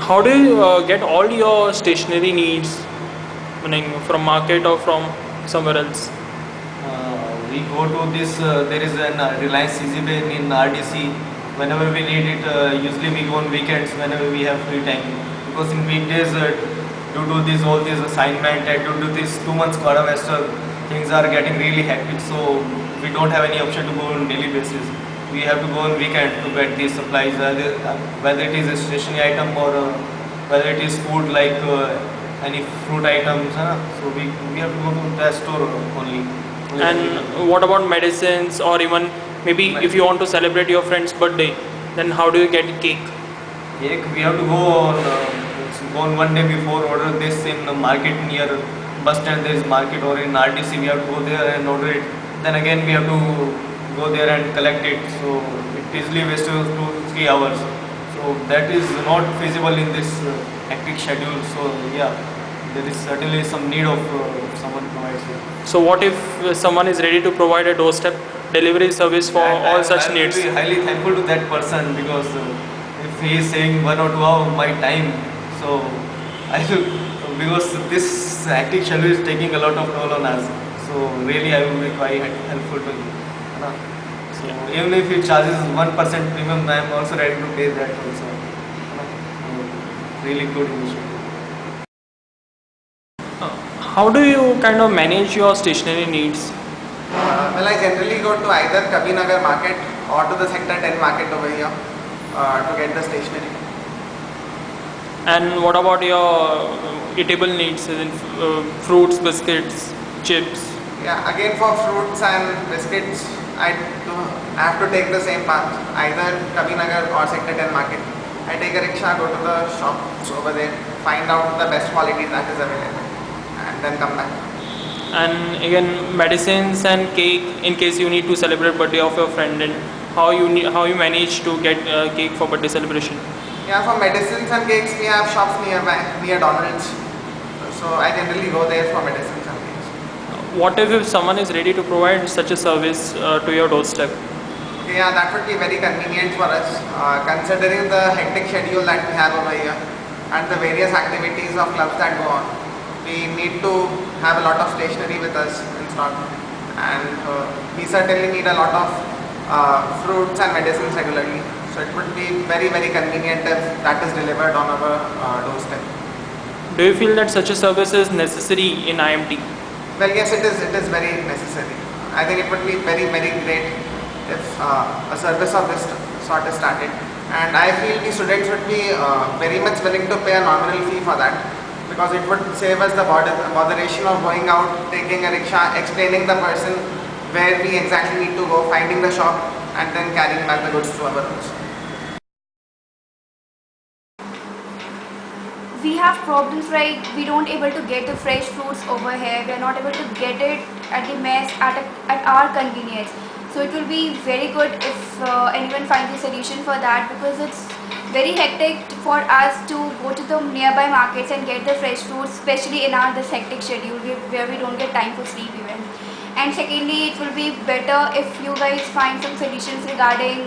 how do you get all your stationery needs, meaning from market or from somewhere else? We go to this, there is an Reliance Easybay in RDC. Whenever we need it, usually we go on weekends whenever we have free time. Because in weekdays, due to this all this assignment and due to this 2 months quarter semester, things are getting really hectic. So we don't have any option to go on daily basis. We have to go on weekend to get these supplies, whether it is a stationery item or whether it is food like any fruit items. So we have to go to that store only. And what about medicines, or even maybe if you want to celebrate your friend's birthday, then how do you get cake? Cake, we have to go on one day before, order this in the market near bus stand. There is market, or in RTC we have to go there and order it. Then again we have to go there and collect it. So it easily wastes 2-3 hours. So that is not feasible in this hectic schedule. So yeah, there is certainly some need of someone provides it. So what if someone is ready to provide a doorstep delivery service for And all such I needs? will be highly thankful to that person, because if he is saying 1 or 2 hours of my time, so I will, because this hectic schedule is taking a lot of toll on us. So really I will be quite helpful to him. है ना? So even if he charges 1% premium, I am also ready to pay that also. है ना? So, really good initiative. How do you kind of manage your stationery needs? Well, I generally go to either Kabinagar market or to the Sector 10 market over here to get the stationery. And what about your eatable needs, as in fruits, biscuits, chips? Yeah, again for fruits and biscuits, I have to take the same path, either Kabinagar or Sector 10 market. I take a rickshaw, go to the shops over there, find out the best quality that is available, and then come back. And again, medicines and cake in case you need to celebrate birthday of your friend, and how you manage to get cake for birthday celebration? Yeah, for medicines and cakes, we have shops nearby, near Donald's. So I generally go there for medicines and cakes. What if someone is ready to provide such a service to your doorstep? Okay, yeah, that would be very convenient for us, considering the hectic schedule that we have over here and the various activities of clubs that go on. We need to have a lot of stationery with us in stock, and we certainly need a lot of fruits and medicines regularly. So it would be very, very convenient if that is delivered on our doorstep. Do you feel that such a service is necessary in IMT? Well, yes, it is. It is very necessary. I think it would be very, very great if a service of this sort is started. And I feel the students would be very much willing to pay a nominal fee for that, because it would save us the botheration of going out, taking a rickshaw, explaining the person where we exactly need to go, finding the shop, and then carrying back the goods to our rooms. We have problems like we don't able to get the fresh fruits over here. We are not able to get it at the mess at our convenience. So it will be very good if anyone finds a solution for that, because it's very hectic for us to go to the nearby markets and get the fresh fruits, especially in our this hectic schedule where we don't get time for sleep even. And secondly, it will be better if you guys find some solutions regarding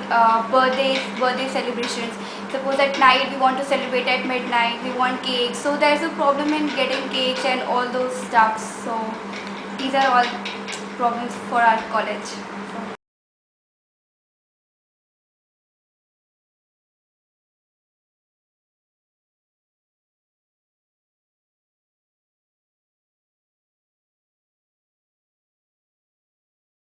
birthday celebrations. Suppose at night we want to celebrate at midnight, we want cakes. So there's a problem in getting cakes and all those stuff. So these are all problems for our college.